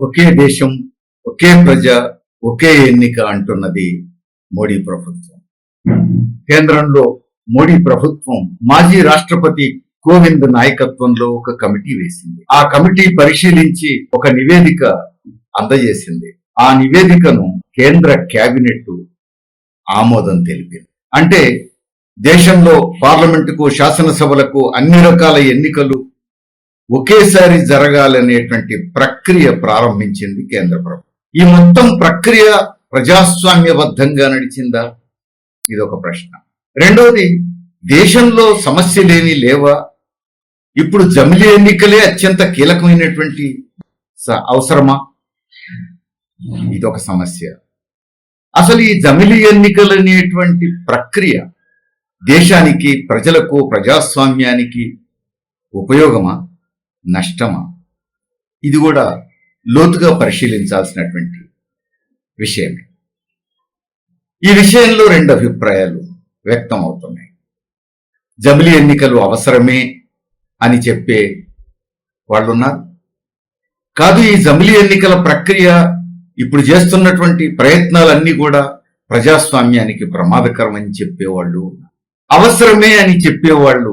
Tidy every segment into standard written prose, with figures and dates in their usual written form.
ఒకే దేశం, ఒకే ప్రజ, ఒకే ఎన్నిక అంటున్నది మోడీ ప్రభుత్వం. కేంద్రంలో మోడీ ప్రభుత్వం మాజీ రాష్ట్రపతి కోవింద్ నాయకత్వంలో ఒక కమిటీ వేసింది. ఆ కమిటీ పరిశీలించి ఒక నివేదిక అందజేసింది. ఆ నివేదికను కేంద్ర కేబినెట్ ఆమోదం తెలిపింది. అంటే దేశంలో పార్లమెంటుకు, శాసనసభలకు అన్ని రకాల ఎన్నికలు ఒకేసారి జరగాలనేటువంటి ప్రక్రియ ప్రారంభించింది కేంద్ర ప్రభుత్వం. ఈ మొత్తం ప్రక్రియ ప్రజాస్వామ్యబద్ధంగా నడిచిందా? ఇదొక ప్రశ్న. రెండోది, దేశంలో సమస్యలేమీ లేవా? ఇప్పుడు జమిలీ ఎన్నికలే అత్యంత కీలకమైనటువంటి అవసరమా? ఇదొక సమస్య. అసలు ఈ జమిలీ ఎన్నికలు అనేటువంటి ప్రక్రియ దేశానికి, ప్రజలకు, ప్రజాస్వామ్యానికి ఉపయోగమా, నష్టమా? ఇది కూడా లోతుగా పరిశీలించాల్సినటువంటి విషయమే. ఈ విషయంలో రెండు అభిప్రాయాలు వ్యక్తం అవుతున్నాయి. జమిలీ ఎన్నికలు అవసరమే అని చెప్పే వాళ్ళున్నారు. కాదు, ఈ జమిలీ ఎన్నికల ప్రక్రియ, ఇప్పుడు చేస్తున్నటువంటి ప్రయత్నాలన్నీ కూడా ప్రజాస్వామ్యానికి ప్రమాదకరం అని చెప్పేవాళ్ళు ఉన్నారు. అవసరమే అని చెప్పేవాళ్ళు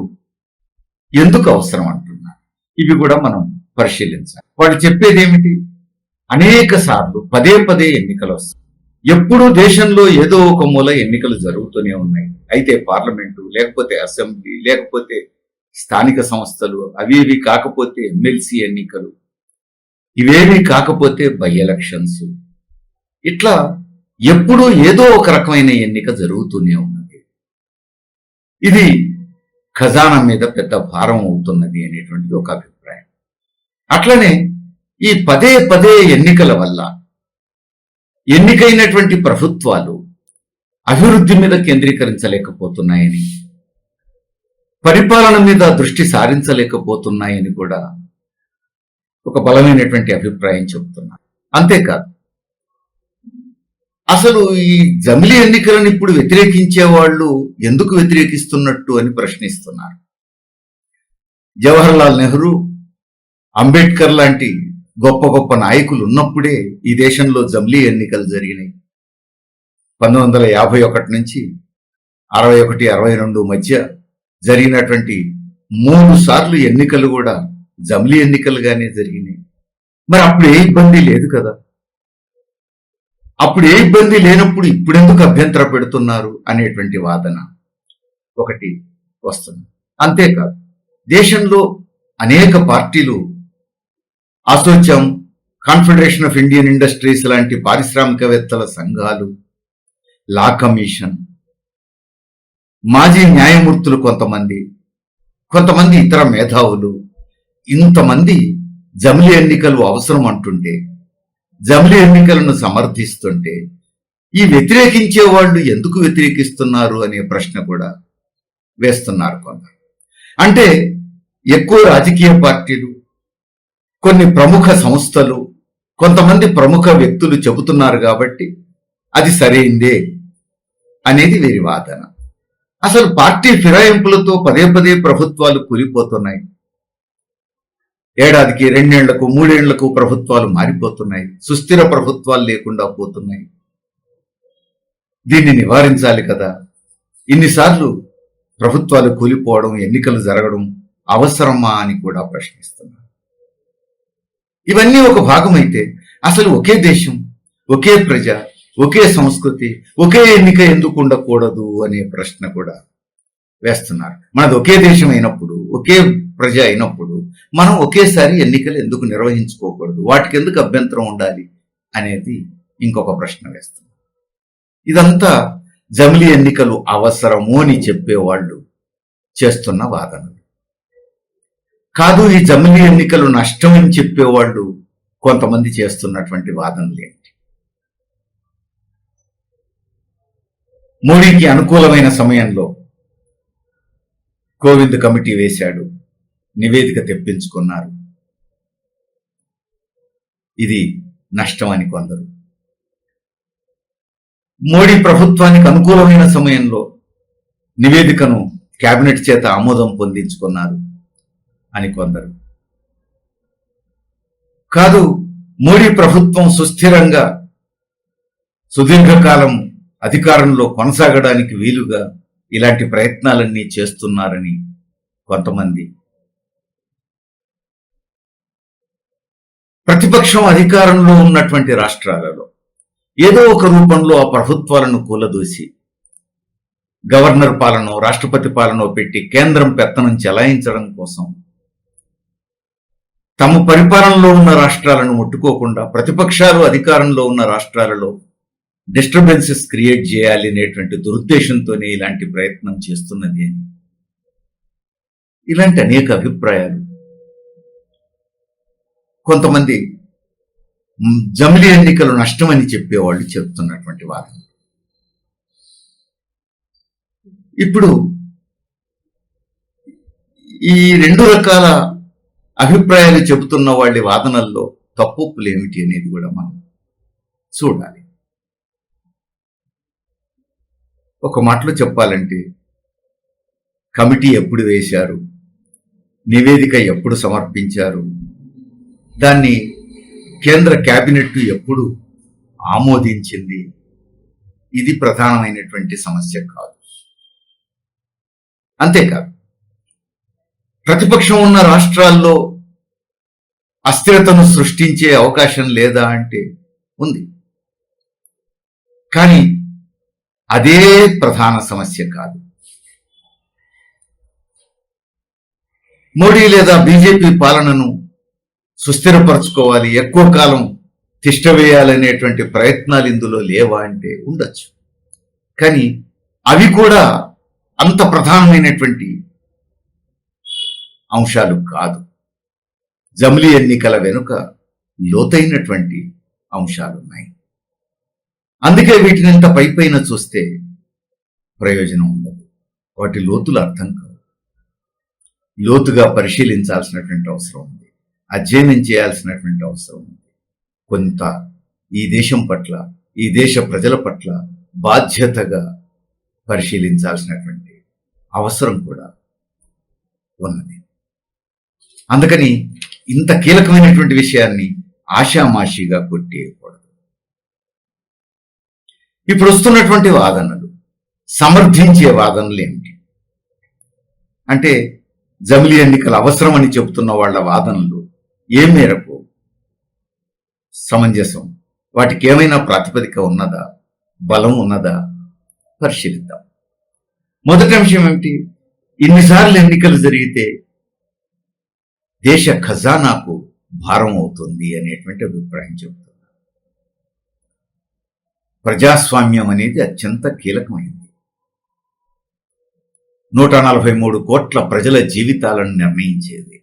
ఎందుకు అవసరం అంటున్నారు? ఇవి కూడా మనం పరిశీలించాలి. వాళ్ళు చెప్పేది ఏమిటి? అనేక సార్లు పదే పదే ఎన్నికలు వస్తాయి. ఎప్పుడూ దేశంలో ఏదో ఒక మూల ఎన్నికలు జరుగుతూనే ఉన్నాయి. అయితే పార్లమెంటు, లేకపోతే అసెంబ్లీ, లేకపోతే స్థానిక సంస్థలు, అవి కాకపోతే ఎమ్మెల్సీ ఎన్నికలు, ఇవేవి కాకపోతే బై ఎలక్షన్స్, ఇట్లా ఎప్పుడూ ఏదో ఒక రకమైన ఎన్నిక జరుగుతూనే ఉన్నది. ఇది ఖజానా మీద పెద్ద భారం అవుతున్నది అనేటువంటిది ఒక అభిప్రాయం. అట్లనే ఈ పదే పదే ఎన్నికల వల్ల ఎన్నికైనటువంటి ప్రభుత్వాలు అభివృద్ధి మీద కేంద్రీకరించలేకపోతున్నాయని, పరిపాలన మీద దృష్టి సారించలేకపోతున్నాయని కూడా ఒక బలమైనటువంటి అభిప్రాయం చెబుతున్నారు. అంతేకాదు, అసలు ఈ జమిలీ ఎన్నికలను ఇప్పుడు వ్యతిరేకించే వాళ్ళు ఎందుకు వ్యతిరేకిస్తున్నట్టు అని ప్రశ్నిస్తున్నారు. జవహర్లాల్ నెహ్రూ, అంబేద్కర్ లాంటి గొప్ప గొప్ప నాయకులు ఉన్నప్పుడే ఈ దేశంలో జమిలీ ఎన్నికలు జరిగినాయి. 1951 నుంచి 61, 62 మధ్య జరిగినటువంటి 3 సార్లు ఎన్నికలు కూడా జమిలీ ఎన్నికలుగానే జరిగినాయి. మరి అప్పుడు ఏ ఇబ్బంది లేదు కదా. అప్పుడు ఏ ఇబ్బంది లేనప్పుడు ఇప్పుడెందుకు అభ్యంతర పెడుతున్నారు అనేటువంటి వాదన ఒకటి వస్తుంది. అంతేకాదు, దేశంలో అనేక పార్టీలు, ASSOCHAM, confederation of Indian industries లాంటి పారిశ్రామికవేత్తల సంఘాలు, లా కమిషన్, మాజీ న్యాయమూర్తులు కొంతమంది ఇతర మేధావులు, ఇంతమంది జమిలీ ఎన్నికలు అవసరం అంటుంటే, జమిలీ ఎన్నికలను సమర్థిస్తుంటే, ఈ వ్యతిరేకించే వాళ్ళు ఎందుకు వ్యతిరేకిస్తున్నారు అనే ప్రశ్న కూడా వేస్తున్నారు కొందరు. అంటే ఎక్కువ రాజకీయ పార్టీలు, కొన్ని ప్రముఖ సంస్థలు, కొంతమంది ప్రముఖ వ్యక్తులు చెబుతున్నారు కాబట్టి అది సరైందే అనేది వీరి వాదన. అసలు పార్టీ ఫిరాయింపులతో పదే పదే ప్రభుత్వాలు కూలిపోతున్నాయి. ఏడాదికి 2 ఏళ్లకు 3 ఏళ్లకు ప్రభుత్వాలు మారిపోతున్నాయి. సుస్థిర ప్రభుత్వాలు లేకుండా పోతున్నాయి. దీన్ని నివారించాలి కదా. ఇన్నిసార్లు ప్రభుత్వాలు కూలిపోవడం, ఎన్నికలు జరగడం అవసరమా అని కూడా ప్రశ్నిస్తున్నారు. ఇవన్నీ ఒక భాగమైతే అసలు ఒకే దేశం, ఒకే ప్రజ, ఒకే సంస్కృతి, ఒకే ఎన్నిక ఎందుకు ఉండకూడదు అనే ప్రశ్న కూడా వేస్తున్నారు. మనది ఒకే దేశం అయినప్పుడు, ఒకే ప్రజ అయినప్పుడు మనం ఒకేసారి ఎన్నికలు ఎందుకు నిర్వహించుకోకూడదు, వాటికి ఎందుకు అభ్యంతరం ఉండాలి అనేది ఇంకొక ప్రశ్న వేస్తున్నారు. ఇదంతా జమిలీ ఎన్నికలు అవసరము అని చెప్పేవాళ్ళు చేస్తున్న వాదనలు. కాదు, ఈ జమిలీ ఎన్నికలు నష్టం అని చెప్పేవాళ్ళు కొంతమంది చేస్తున్నటువంటి వాదనలు ఏంటి? మోడీకి అనుకూలమైన సమయంలో కోవింద్ కమిటీ వేశాడు, నివేదిక తెప్పించుకున్నారు. ఇది నష్టం అని కొందరు. మోడీ ప్రభుత్వానికి అనుకూలమైన సమయంలో నివేదికను కేబినెట్ చేత ఆమోదం పొందించుకున్నారు అని కొందరు. కాదు, మోడీ ప్రభుత్వం సుస్థిరంగా సుదీర్ఘకాలం అధికారంలో కొనసాగడానికి వీలుగా ఇలాంటి ప్రయత్నాలన్నీ చేస్తున్నారని కొంతమంది, ప్రతిపక్షం అధికారంలో ఉన్నటువంటి రాష్ట్రాలలో ఏదో ఒక రూపంలో ఆ ప్రభుత్వాలను కూలదూసి గవర్నర్ పాలనో రాష్ట్రపతి పాలనో పెట్టి కేంద్రం పెత్తనం చెలాయించడం కోసం తమ పరిపాలనలో ఉన్న రాష్ట్రాలను ముట్టుకోకుండా ప్రతిపక్షాలు అధికారంలో ఉన్న రాష్ట్రాలలో డిస్టర్బెన్సెస్ క్రియేట్ చేయాలి అనేటువంటి దురుద్దేశంతోనే ఇలాంటి ప్రయత్నం చేస్తున్నది అని ఇలాంటి అనేక అభిప్రాయాలు కొంతమంది జమిలీ ఎన్నికలు నష్టమని చెప్పేవాళ్ళు చెప్తున్నటువంటి వాదన. ఇప్పుడు ఈ రెండు రకాల అభిప్రాయాలు చెబుతున్న వాళ్ళ వాదనల్లో తప్పులు ఏమిటి అనేది కూడా మనం చూడాలి. ఒక మాటలో చెప్పాలంటే కమిటీ ఎప్పుడు వేశారు, నివేదిక ఎప్పుడు సమర్పించారు, దాన్ని కేంద్ర కేబినెట్ ఎప్పుడు ఆమోదించింది, ఇది ప్రధానమైనటువంటి సమస్య కాదు. అంతేకాదు, ప్రతిపక్షం ఉన్న రాష్ట్రాల్లో అస్థిరతను సృష్టించే అవకాశం లేదా అంటే ఉంది. కానీ అదే ప్రధాన సమస్య కాదు. మోడీ లేదా బీజేపీ పాలనను సుస్థిరపరచుకోవాలి, ఎక్కువ కాలం తిష్టవేయాలనేటువంటి ప్రయత్నాలు ఇందులో లేవా అంటే ఉండొచ్చు. కానీ అవి కూడా అంత ప్రధానమైనటువంటి అంశాలు కాదు. జమిలీ ఎన్నికల వెనుక లోతైనటువంటి అంశాలున్నాయి. అందుకే వీటిని ఇంత పైపైన చూస్తే ప్రయోజనం ఉండదు, వాటి లోతులు అర్థం కావు. లోతుగా పరిశీలించాల్సినటువంటి అవసరం ఉంది, అధ్యయనం చేయాల్సినటువంటి అవసరం ఉంది. కొంత ఈ దేశం పట్ల, ఈ దేశ ప్రజల పట్ల బాధ్యతగా పరిశీలించాల్సినటువంటి అవసరం కూడా ఉన్నది. అందుకని ఇంత కీలకమైనటువంటి విషయాన్ని ఆషామాషిగా కొట్టేయకూడదు. ఇప్పుడు వస్తున్నటువంటి వాదనలు, సమర్థించే వాదనలు ఏమిటి అంటే, జమిలీ ఎన్నికల అవసరం అని చెబుతున్న వాళ్ళ వాదనలు ఏ మేరకు సమంజసం, వాటికి ఏమైనా ప్రాతిపదిక ఉన్నదా, బలం ఉన్నదా పరిశీలిద్దాం. మొదటి అంశం ఏమిటి, ఇన్నిసార్లు ఎన్నికలు జరిగితే దేశ ఖజానాకు భారం అవుతుంది అనేటువంటి అభిప్రాయం చెబుతున్నారు. ప్రజాస్వామ్యం అనేది అత్యంత కీలకమైంది. 143 కోట్ల ప్రజల జీవితాలను నిర్ణయించేది.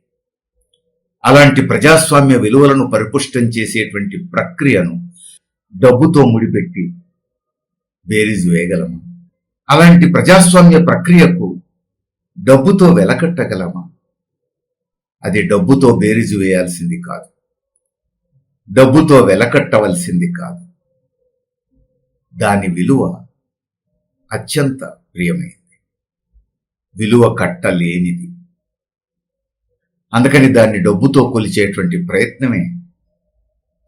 అలాంటి ప్రజాస్వామ్య విలువలను పరిపుష్టం చేసేటువంటి ప్రక్రియను డబ్బుతో ముడిపెట్టి బేరీజు వేయగలమా? అలాంటి ప్రజాస్వామ్య ప్రక్రియకు డబ్బుతో వెలకట్టగలమా? అది డబ్బుతో బేరీజు వేయాల్సింది కాదు, డబ్బుతో వెలకట్టవలసింది కాదు. దాని విలువ అత్యంత ప్రియమైనది, విలువ కట్టలేనిది. అందుకని దాన్ని డబ్బుతో కొలిచేటువంటి ప్రయత్నమే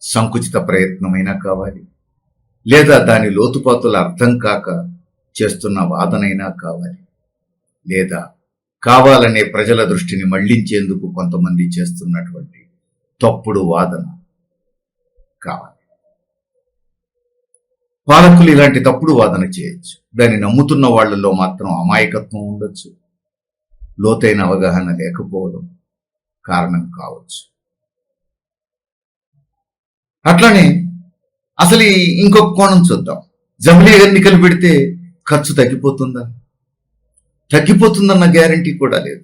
సంకుచిత ప్రయత్నమైనా కావాలి, లేదా దాని లోతుపాతుల అర్థం కాక చేస్తున్న వాదనైనా కావాలి, లేదా కావాలనే ప్రజల దృష్టిని మళ్లించేందుకు కొంతమంది చేస్తున్నటువంటి తప్పుడు వాదన కావాలి. పాలకులు ఇలాంటి తప్పుడు వాదన చేయొచ్చు, దాన్ని నమ్ముతున్న వాళ్లలో మాత్రం అమాయకత్వం ఉండొచ్చు, లోతైన అవగాహన లేకపోవడం కారణం కావచ్చు. అట్లనే అసలు ఇంకొక కోణం చూద్దాం. జమిలీ ఎన్నికలు పెడితే ఖర్చు తగ్గిపోతుందా? తగ్గిపోతుందన్న గ్యారంటీ కూడా లేదు.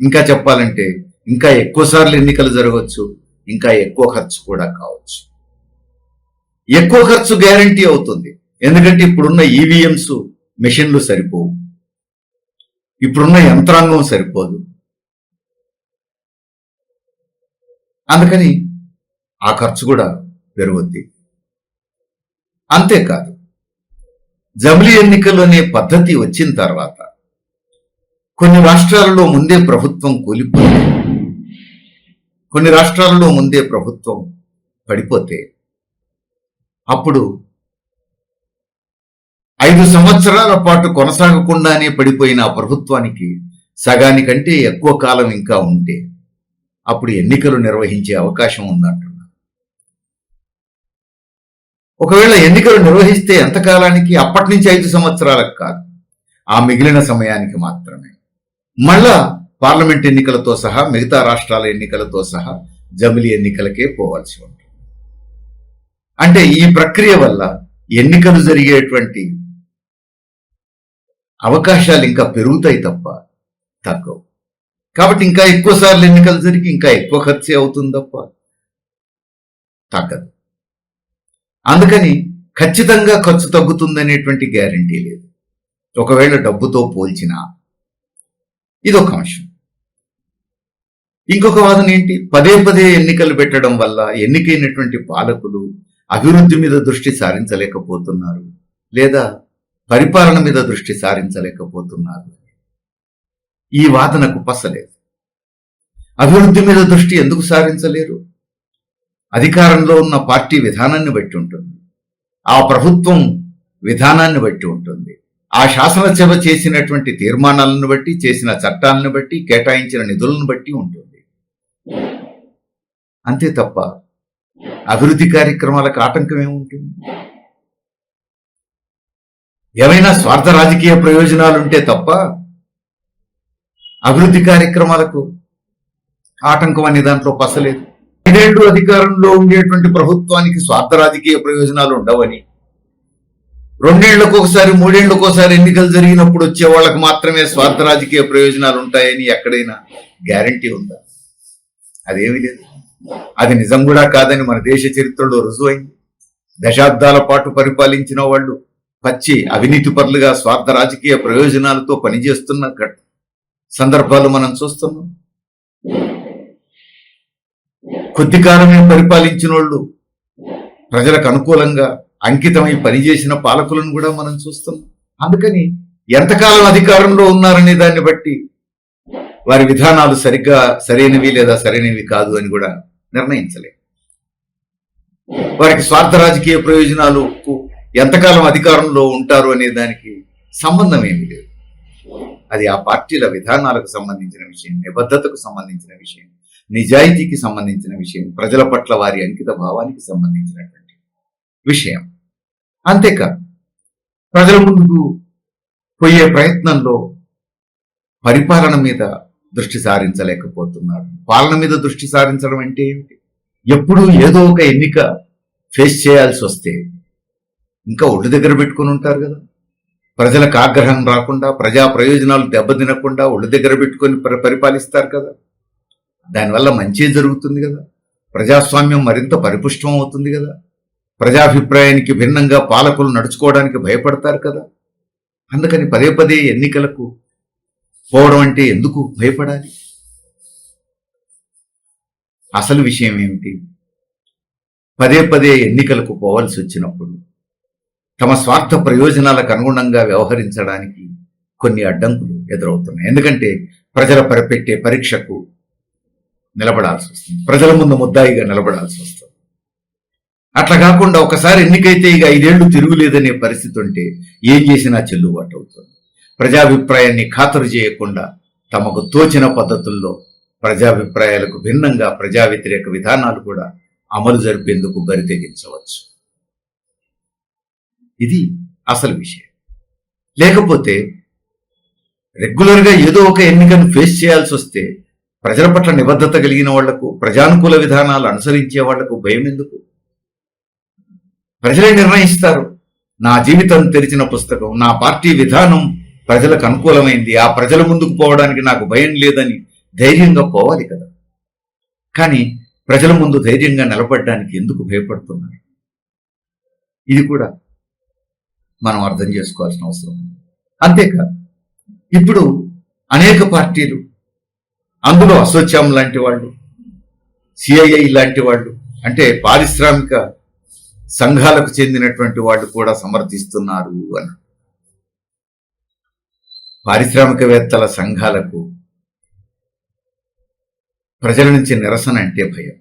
ఇంకా చెప్పాలంటే ఇంకా ఎక్కువ సార్లు ఎన్నికలు జరగవచ్చు, ఇంకా ఎక్కువ ఖర్చు కూడా కావచ్చు. ఎక్కువ ఖర్చు గ్యారంటీ అవుతుంది, ఎందుకంటే ఇప్పుడున్న ఈవీఎంస్ మెషిన్లు సరిపోవు, ఇప్పుడున్న యంత్రాంగం సరిపోదు. అందుకని ఆ ఖర్చు కూడా పెరుగుద్ది. అంతేకాదు, జమిలీ ఎన్నికలు అనే పద్ధతి వచ్చిన తర్వాత కొన్ని రాష్ట్రాలలో ముందే ప్రభుత్వం కూలిపోయింది, కొన్ని రాష్ట్రాలలో ముందే ప్రభుత్వం పడిపోతే అప్పుడు 5 సంవత్సరాల పాటు కొనసాగకుండానే పడిపోయిన ఆ ప్రభుత్వానికి సగానికంటే ఎక్కువ కాలం ఇంకా ఉంటే అప్పుడు ఎన్నికలు నిర్వహించే అవకాశం ఉందంటున్నారు. ఒకవేళ ఎన్నికలు నిర్వహిస్తే ఎంతకాలానికి? అప్పటి నుంచి 5 సంవత్సరాలకు కాదు, ఆ మిగిలిన సమయానికి మాత్రమే. మళ్ళా పార్లమెంట్ ఎన్నికలతో సహా మిగతా రాష్ట్రాల ఎన్నికలతో సహా జమిలీ ఎన్నికలకే పోవాల్సి ఉంటుంది. అంటే ఈ ప్రక్రియ వల్ల ఎన్నికలు జరిగేటువంటి అవకాశాలు ఇంకా పెరుగుతాయి తప్ప తగ్గవు. కాబట్టి ఇంకా ఎక్కువ సార్లు ఎన్నికలు జరిగి ఇంకా ఎక్కువ ఖర్చు అవుతుంది తప్ప తగ్గదు. అందుకని ఖచ్చితంగా ఖర్చు తగ్గుతుందనేటువంటి గ్యారంటీ లేదు, ఒకవేళ డబ్బుతో పోల్చినా. ఇదొక అంశం. ఇంకొక వాదన ఏంటి? పదే పదే ఎన్నికలు పెట్టడం వల్ల ఎన్నికైనటువంటి పాలకులు అభివృద్ధి మీద దృష్టి సారించలేకపోతున్నారు, లేదా పరిపాలన మీద దృష్టి సారించలేకపోతున్నారు. ఈ వాదనకు పసలేదు. అభివృద్ధి మీద దృష్టి ఎందుకు సారించలేరు? అధికారంలో ఉన్న పార్టీ విధానాన్ని బట్టి ఉంటుంది, ఆ ప్రభుత్వం విధానాన్ని బట్టి ఉంటుంది, ఆ శాసనసభ చేసినటువంటి తీర్మానాలను బట్టి, చేసిన చట్టాలను బట్టి, కేటాయించిన నిధులను బట్టి ఉంటుంది. అంతే తప్ప అభివృద్ధి కార్యక్రమాలకు ఆటంకం ఏముంటుంది? ఏమైనా స్వార్థ రాజకీయ ప్రయోజనాలుంటే తప్ప అభివృద్ధి కార్యక్రమాలకు ఆటంకం అనే దాంట్లో పసలేదు. 5 ఏళ్లు అధికారంలో ఉండేటువంటి ప్రభుత్వానికి స్వార్థ రాజకీయ ప్రయోజనాలు ఉండవని, 2 ఏళ్లకు ఒకసారి 3 ఏళ్లకు ఒకసారి ఎన్నికలు జరిగినప్పుడు వచ్చే వాళ్ళకు మాత్రమే స్వార్థ రాజకీయ ప్రయోజనాలు ఉంటాయని ఎక్కడైనా గ్యారంటీ ఉందా? అదేమీ లేదు. అది నిజం కూడా కాదని మన దేశ చరిత్రలో రుజువైంది. దశాబ్దాల పాటు పరిపాలించిన వాళ్ళు పచ్చి అవినీతి పరులుగా స్వార్థ రాజకీయ ప్రయోజనాలతో పనిచేస్తున్న సందర్భాలు మనం చూస్తున్నాం. కొద్ది కాలమే పరిపాలించిన వాళ్ళు ప్రజలకు అనుకూలంగా అంకితమై పనిచేసిన పాలకులను కూడా మనం చూస్తున్నాం. అందుకని ఎంతకాలం అధికారంలో ఉన్నారనే దాన్ని బట్టి వారి విధానాలు సరిగ్గా సరైనవి లేదా సరైనవి కాదు అని కూడా నిర్ణయించలేం. వారికి స్వార్థ రాజకీయ ప్రయోజనాలకు ఎంతకాలం అధికారంలో ఉంటారు అనే దానికి సంబంధం ఏమీ లేదు. అది ఆ పార్టీల విధానాలకు సంబంధించిన విషయం, నిబద్ధతకు సంబంధించిన విషయం, నిజాయితీకి సంబంధించిన విషయం, ప్రజల పట్ల వారి అంకిత భావానికి సంబంధించినటువంటి విషయం. అంతేకాదు ప్రజల ముందుకు పోయే ప్రయత్నంలో పరిపాలన మీద దృష్టి సారించలేకపోతున్నారు. పాలన మీద దృష్టి సారించడం అంటే ఏమిటి? ఎప్పుడూ ఏదో ఒక ఎన్నిక ఫేస్ చేయాల్సి వస్తే ఇంకా ఒళ్ళు దగ్గర పెట్టుకుని ఉంటారు కదా. ప్రజలకు ఆగ్రహం రాకుండా, ప్రజా ప్రయోజనాలు దెబ్బతినకుండా ఒళ్ళు దగ్గర పెట్టుకొని పరిపాలిస్తారు కదా. దానివల్ల మంచి జరుగుతుంది కదా, ప్రజాస్వామ్యం మరింత పరిపుష్టం అవుతుంది కదా, ప్రజాభిప్రాయానికి భిన్నంగా పాలకులు నడుచుకోవడానికి భయపడతారు కదా. అందుకని పదే పదే ఎన్నికలకు పోవడం అంటే ఎందుకు భయపడాలి? అసలు విషయం ఏమిటి? పదే పదే ఎన్నికలకు పోవాల్సి వచ్చినప్పుడు తమ స్వార్థ ప్రయోజనాలకు అనుగుణంగా వ్యవహరించడానికి కొన్ని అడ్డంకులు ఎదురవుతున్నాయి. ఎందుకంటే ప్రజల పెట్టే పరీక్షకు నిలబడాల్సి వస్తుంది, ప్రజల ముందు ముద్దాయిగా నిలబడాల్సి వస్తుంది. అట్లా కాకుండా ఒకసారి ఎన్నికైతే ఇక 5 ఏళ్లు తిరుగులేదనే పరిస్థితి ఉంటే ఏం చేసినా చెల్లుబాటు అవుతుంది. ప్రజాభిప్రాయాన్ని ఖాతరు చేయకుండా తమకు తోచిన పద్ధతుల్లో ప్రజాభిప్రాయాలకు భిన్నంగా ప్రజా వ్యతిరేక విధానాలు కూడా అమలు జరిపేందుకు బరితెగించవచ్చు. ఇది అసలు విషయం. లేకపోతే రెగ్యులర్గా ఏదో ఒక ఎన్నికను ఫేస్ చేయాల్సి వస్తే ప్రజల పట్ల నిబద్ధత కలిగిన వాళ్లకు, ప్రజానుకూల విధానాలు అనుసరించే వాళ్లకు భయం ఎందుకు? ప్రజలే నిర్ణయిస్తారు. నా జీవితం తెరిచిన పుస్తకం, నా పార్టీ విధానం ప్రజలకు అనుకూలమైంది, ఆ ప్రజల ముందుకు పోవడానికి నాకు భయం లేదని ధైర్యంగా పోవాలి కదా. కానీ ప్రజల ముందు ధైర్యంగా నిలబడడానికి ఎందుకు భయపడుతున్నారు? ఇది కూడా మనం అర్థం చేసుకోవాల్సిన అవసరం ఉంది. అంతేకాదు ఇప్పుడు అనేక పార్టీలు, అందులో అసోచాం లాంటి వాళ్ళు, సిఐఐ లాంటి వాళ్ళు, అంటే పారిశ్రామిక సంఘాలకు చెందినటువంటి వాళ్ళు కూడా సమర్థిస్తున్నారు అని. పారిశ్రామికవేత్తల సంఘాలకు ప్రజల నుంచి నిరసన అంటే భయం.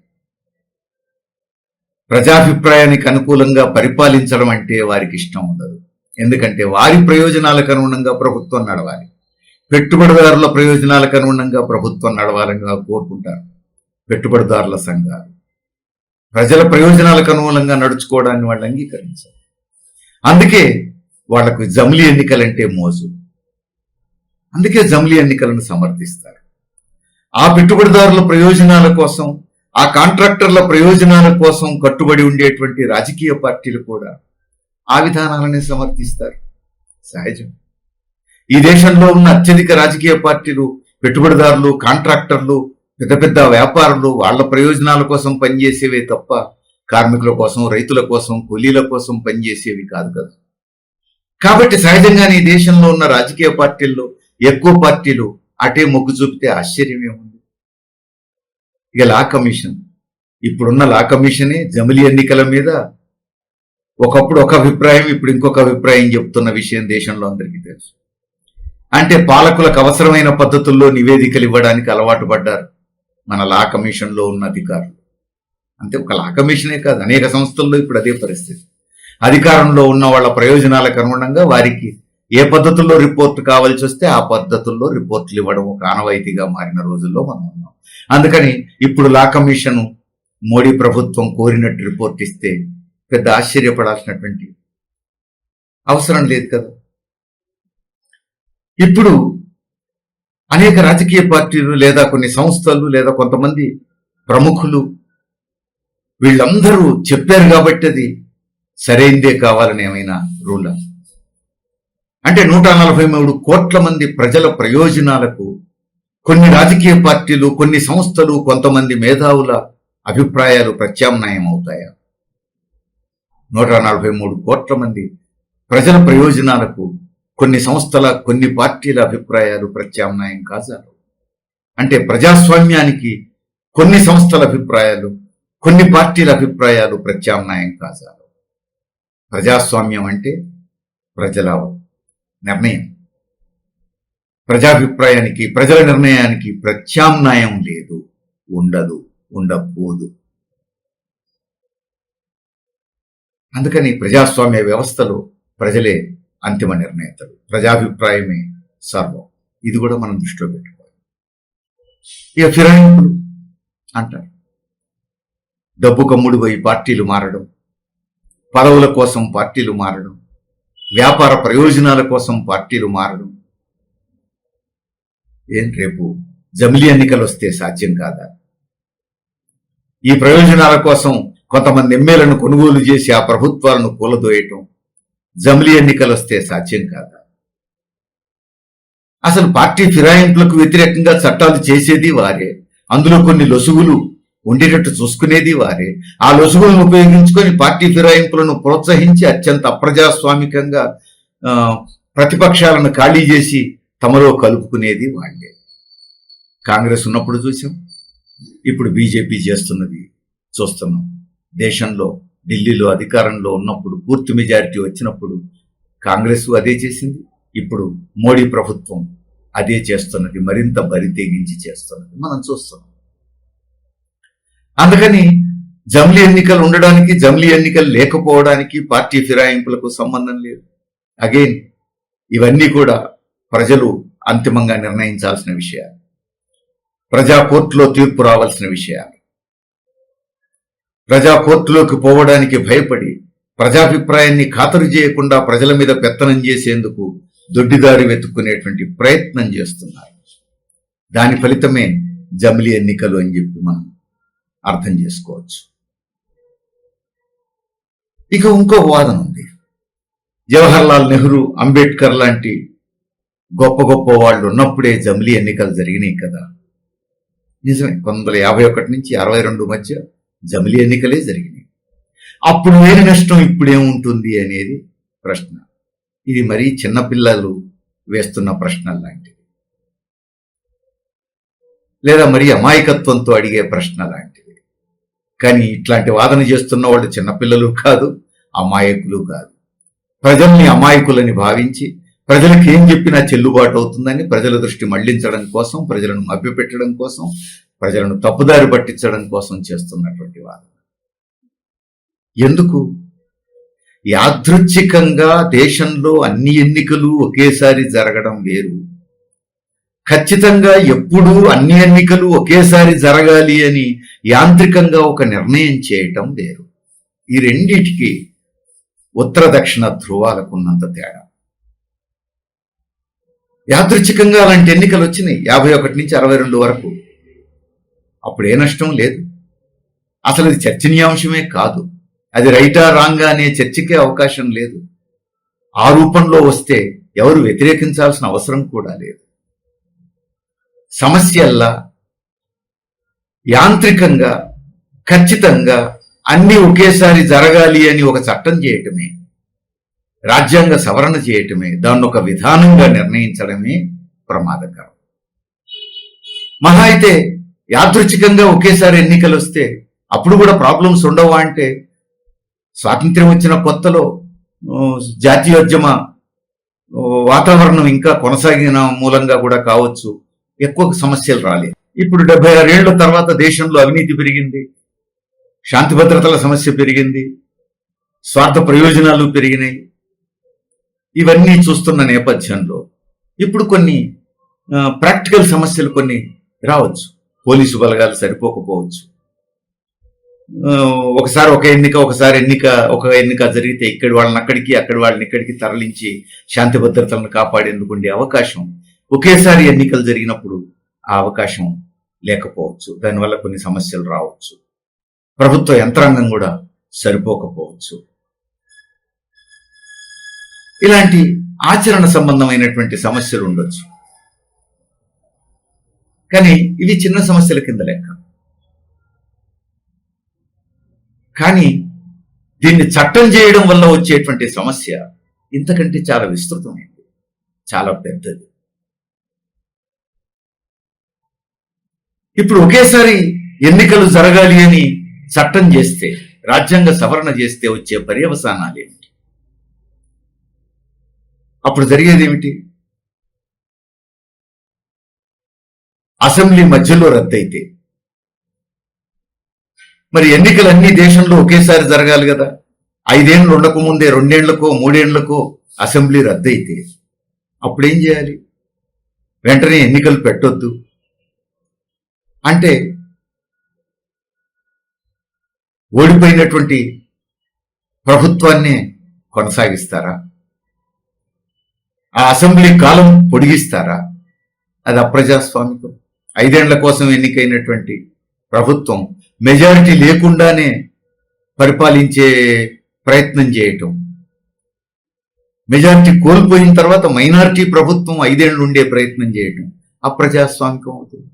ప్రజాభిప్రాయానికి అనుకూలంగా పరిపాలించడం అంటే వారికి ఇష్టం ఉండదు. ఎందుకంటే వారి ప్రయోజనాలకు అనుగుణంగా ప్రభుత్వం నడవాలి, పెట్టుబడిదారుల ప్రయోజనాలకు అనుగుణంగా ప్రభుత్వం నడవాలని కోరుకుంటారు పెట్టుబడిదారుల సంఘాలు. ప్రజల ప్రయోజనాలకు అనుకూలంగా నడుచుకోవడాన్ని వాళ్ళు అంగీకరించారు. అందుకే వాళ్లకు జమిలీ ఎన్నికలంటే మోజు. అందుకే జమిలీ ఎన్నికలను సమర్థిస్తారు. ఆ పెట్టుబడిదారుల ప్రయోజనాల కోసం, ఆ కాంట్రాక్టర్ల ప్రయోజనాల కోసం కట్టుబడి ఉండేటువంటి రాజకీయ పార్టీలు కూడా ఆ విధానాలని సమర్థిస్తారు. సహజం. ఈ దేశంలో ఉన్న అత్యధిక రాజకీయ పార్టీలు పెట్టుబడిదారులు, కాంట్రాక్టర్లు, పెద్ద పెద్ద వ్యాపారులు వాళ్ళ ప్రయోజనాల కోసం పనిచేసేవే తప్ప కార్మికుల కోసం, రైతుల కోసం, కూలీల కోసం పనిచేసేవి కాదు కదా. కాబట్టి సహజంగానే ఈ దేశంలో ఉన్న రాజకీయ పార్టీల్లో ఎక్కువ పార్టీలు అటే మొగ్గు చూపితే ఆశ్చర్యమేముంది. ఇక లా కమిషన్, ఇప్పుడున్న లా కమిషనే జమిలీ ఎన్నికల మీద ఒకప్పుడు ఒక అభిప్రాయం, ఇప్పుడు ఇంకొక అభిప్రాయం చెప్తున్న విషయం దేశంలో అందరికీ తెలుసు. అంటే పాలకులకు అవసరమైన పద్ధతుల్లో నివేదికలు ఇవ్వడానికి అలవాటు పడ్డారు మన లా కమిషన్లో ఉన్న అధికారులు. అంతే, ఒక లా కమిషనే కాదు, అనేక సంస్థల్లో ఇప్పుడు అదే పరిస్థితి. అధికారంలో ఉన్న వాళ్ళ ప్రయోజనాలకు అనుగుణంగా వారికి ఏ పద్ధతుల్లో రిపోర్ట్ కావాల్సి వస్తే ఆ పద్ధతుల్లో రిపోర్ట్లు ఇవ్వడం ఒక ఆనవాయితీగా మారిన రోజుల్లో మనం ఉన్నాం. అందుకని ఇప్పుడు లా కమిషన్ మోడీ ప్రభుత్వం కోరినట్టు రిపోర్ట్ ఇస్తే పెద్ద ఆశ్చర్యపడాల్సినటువంటి అవసరం లేదు కదా. ఇప్పుడు అనేక రాజకీయ పార్టీలు లేదా కొన్ని సంస్థలు లేదా కొంతమంది ప్రముఖులు వీళ్ళందరూ చెప్పారు కాబట్టి అది సరైందే కావాలని ఏమైనా రూలా? అంటే 143 కోట్ల మంది ప్రజల ప్రయోజనాలకు కొన్ని రాజకీయ పార్టీలు, కొన్ని సంస్థలు, కొంతమంది మేధావుల అభిప్రాయాలు ప్రత్యామ్నాయం అవుతాయా? 143 కోట్ల మంది ప్రజల ప్రయోజనాలకు కొన్ని సంస్థల, కొన్ని పార్టీల అభిప్రాయాలు ప్రత్యామ్నాయం కాజాలు. అంటే ప్రజాస్వామ్యానికి కొన్ని సంస్థల అభిప్రాయాలు, కొన్ని పార్టీల అభిప్రాయాలు ప్రత్యామ్నాయం కాజాలు. ప్రజాస్వామ్యం అంటే ప్రజల నిర్ణయం. ప్రజాభిప్రాయానికి, ప్రజల నిర్ణయానికి ప్రత్యామ్నాయం లేదు, ఉండదు, ఉండబోదు. అందుకని ప్రజాస్వామ్య వ్యవస్థలో ప్రజలే అంతిమ నిర్ణేతలు, ప్రజాభిప్రాయమే సర్వం. ఇది కూడా మనం దృష్టిలో పెట్టుకోవాలి. ఇక ఫిరాయింపులు అంటారు. డబ్బు కమ్ముడుపోయి పార్టీలు మారడం, పదవుల కోసం పార్టీలు మారడం, వ్యాపార ప్రయోజనాల కోసం పార్టీలు మారడం. రేపు జమిలీ ఎన్నికలు వస్తే సాధ్యం కాదా? ఈ ప్రయోజనాల కోసం కొంతమంది ఎమ్మెల్యేలను కొనుగోలు చేసి ఆ ప్రభుత్వాలను కూలదోయటం జమిలీ ఎన్నికలు వస్తే సాధ్యం కాదా? అసలు పార్టీ ఫిరాయింపులకు వ్యతిరేకంగా చట్టాలు చేసేది వారే, అందులో కొన్ని లొసుగులు ఉండేటట్టు చూసుకునేది వారే. ఆ లొసుగులను ఉపయోగించుకొని పార్టీ ఫిరాయింపులను ప్రోత్సహించి అత్యంత అప్రజాస్వామికంగా ప్రతిపక్షాలను ఖాళీ చేసి తమలో కలుపుకునేది వాళ్లే. కాంగ్రెస్ ఉన్నప్పుడు చూసాం, ఇప్పుడు బీజేపీ చేస్తున్నది చూస్తున్నాం. దేశంలో ఢిల్లీలో అధికారంలో ఉన్నప్పుడు పూర్తి మెజారిటీ వచ్చినప్పుడు కాంగ్రెస్ అదే చేసింది. ఇప్పుడు మోడీ ప్రభుత్వం అదే చేస్తున్నది, మరింత బరి తెగించి చేస్తున్నది మనం చూస్తున్నాం. అందుకని జమిలీ ఎన్నికలు ఉండడానికి, జమిలీ ఎన్నికలు లేకపోవడానికి పార్టీ ఫిరాయింపులకు సంబంధం లేదు. అగైన్ ఇవన్నీ కూడా ప్రజలు అంతిమంగా నిర్ణయించాల్సిన విషయాలు, ప్రజా కోర్టులో తీర్పు రావాల్సిన విషయాలు. ప్రజా కోర్టులోకి పోవడానికి భయపడి ప్రజాభిప్రాయాన్ని ఖాతరు చేయకుండా ప్రజల మీద పెత్తనం చేసేందుకు దొడ్డిదారి వెతుక్కునేటువంటి ప్రయత్నం చేస్తున్నారు. దాని ఫలితమే జమిలీ ఎన్నికలు అని చెప్పి మనం అర్థం చేసుకోవచ్చు. ఇక ఇంకో వాదన ఉంది. జవహర్లాల్ నెహ్రూ, అంబేద్కర్ లాంటి గొప్ప గొప్ప వాళ్ళు ఉన్నప్పుడే జమిలీ ఎన్నికలు జరిగినాయి కదా. నిజమే, 1951 నుంచి 62 మధ్య జమిలీ ఎన్నికలే జరిగినాయి. అప్పుడు లేని నష్టం ఇప్పుడేముంటుంది అనేది ప్రశ్న. ఇది మరీ చిన్నపిల్లలు వేస్తున్న ప్రశ్న లాంటిది, లేదా మరీ అమాయకత్వంతో అడిగే ప్రశ్న లాంటిది. కానీ ఇట్లాంటి వాదన చేస్తున్న వాళ్ళు చిన్నపిల్లలు కాదు, అమాయకులు కాదు. ప్రజల్ని అమాయకులని భావించి ప్రజలకు ఏం చెప్పినా చెల్లుబాటు అవుతుందని ప్రజల దృష్టి మళ్లించడం కోసం, ప్రజలను మభ్యపెట్టడం కోసం ప్రజలను తప్పుదారి పట్టించడం కోసం చేస్తున్నటువంటి వారు. ఎందుకు? యాదృచ్ఛికంగా దేశంలో అన్ని ఎన్నికలు ఒకేసారి జరగడం వేరు, ఖచ్చితంగా ఎప్పుడూ అన్ని ఎన్నికలు ఒకేసారి జరగాలి అని యాంత్రికంగా ఒక నిర్ణయం చేయటం వేరు. ఈ రెండిటికి ఉత్తర దక్షిణ ధ్రువాలకు ఉన్నంత తేడా. యాదృచ్ఛికంగా అలాంటి ఎన్నికలు వచ్చినాయి 51 నుంచి 62 వరకు. అప్పుడు ఏ నష్టం లేదు. అసలు అది చర్చనీయాంశమే కాదు. అది రైటా రాంగా అనే చర్చకే అవకాశం లేదు. ఆ రూపంలో వస్తే ఎవరు వ్యతిరేకించాల్సిన అవసరం కూడా లేదు. సమస్యల్లా యాంత్రికంగా ఖచ్చితంగా అన్ని ఒకేసారి జరగాలి అని ఒక చట్టం చేయటమే, రాజ్యాంగ సవరణ చేయటమే, దాన్ని ఒక విధానంగా నిర్ణయించడమే ప్రమాదకరం. మహా అయితే యాదృచ్ఛికంగా ఒకేసారి ఎన్నికలు వస్తే అప్పుడు కూడా ప్రాబ్లమ్స్ ఉండవా అంటే, స్వాతంత్ర్యం వచ్చిన కొత్తలో జాతీయోద్యమ వాతావరణం ఇంకా కొనసాగిన మూలంగా కూడా కావచ్చు, ఎక్కువ సమస్యలు రాలేదు. ఇప్పుడు 76 ఏళ్ల తర్వాత దేశంలో అవినీతి పెరిగింది, శాంతి భద్రతల సమస్య పెరిగింది, స్వార్థ ప్రయోజనాలు పెరిగినాయి. ఇవన్నీ చూస్తున్న నేపథ్యంలో ఇప్పుడు కొన్ని ప్రాక్టికల్ సమస్యలు కొన్ని రావచ్చు. పోలీసు బలగాలు సరిపోకపోవచ్చు. ఒకసారి ఒక ఎన్నిక జరిగితే ఇక్కడి వాళ్ళని అక్కడికి, అక్కడి వాళ్ళని ఇక్కడికి తరలించి శాంతి భద్రతలను కాపాడేందుకు ఉండే అవకాశం ఒకేసారి ఎన్నికలు జరిగినప్పుడు ఆ అవకాశం లేకపోవచ్చు. దానివల్ల కొన్ని సమస్యలు రావచ్చు. ప్రభుత్వ యంత్రాంగం కూడా సరిపోకపోవచ్చు. ఇలాంటి ఆచరణ సంబంధమైనటువంటి సమస్యలు ఉండొచ్చు. కానీ ఇవి చిన్న సమస్యల కింద లెక్క. కానీ దీన్ని చట్టం చేయడం వల్ల వచ్చేటువంటి సమస్య ఇంతకంటే చాలా విస్తృతమైనది, చాలా పెద్దది. ఇప్పుడు ఒకేసారి ఎన్నికలు జరగాలి అని చట్టం చేస్తే, రాజ్యాంగ సవరణ చేస్తే వచ్చే పర్యవసానాలు ఏమిటి? అప్పుడు జరిగేది ఏమిటి? అసెంబ్లీ మధ్యలో రద్దయితే, మరి ఎన్నికలన్నీ దేశంలో ఒకేసారి జరగాలి కదా. 5 ఏళ్ళు ఉండకముందే 2 ఏళ్లకో 3 ఏళ్లకో అసెంబ్లీ రద్దయితే అప్పుడేం చేయాలి? వెంటనే ఎన్నికలు పెట్టొద్దు అంటే ఓడిపోయినటువంటి ప్రభుత్వాన్ని కొనసాగిస్తారా? ఆ అసెంబ్లీ కాలం పొడిగిస్తారా? అది అప్రజాస్వామికం. 5 ఏళ్ల కోసం ఎన్నికైనటువంటి ప్రభుత్వం మెజారిటీ లేకుండానే పరిపాలించే ప్రయత్నం చేయటం, మెజారిటీ కోల్పోయిన తర్వాత మైనారిటీ ప్రభుత్వం 5 ఏళ్లు ఉండే ప్రయత్నం చేయటం అప్రజాస్వామికం అవుతుంది.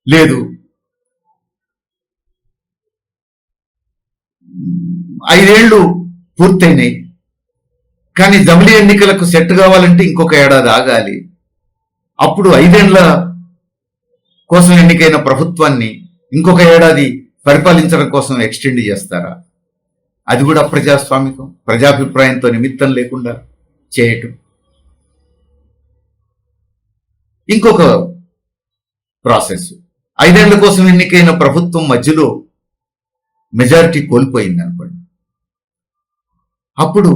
లేదు, 5 ఏళ్లు పూర్తయినాయి, కానీ జమిలీ ఎన్నికలకు సెట్ కావాలంటే ఇంకొక ఏడాది ఆగాలి. అప్పుడు 5 ఏళ్ల కోసం ఎన్నికైన ప్రభుత్వాన్ని ఇంకొక ఏడాది పరిపాలించడం కోసం ఎక్స్టెండ్ చేస్తారా? అది కూడా అప్రజాస్వామికం. ప్రజాభిప్రాయంతో నిమిత్తం లేకుండా చేయటం. ఇంకొక ప్రాసెస్, 5 ఏళ్ల కోసం ఎన్నికైన ప్రభుత్వం మధ్యలో మెజారిటీ కోల్పోయింది అనుకోండి, అప్పుడు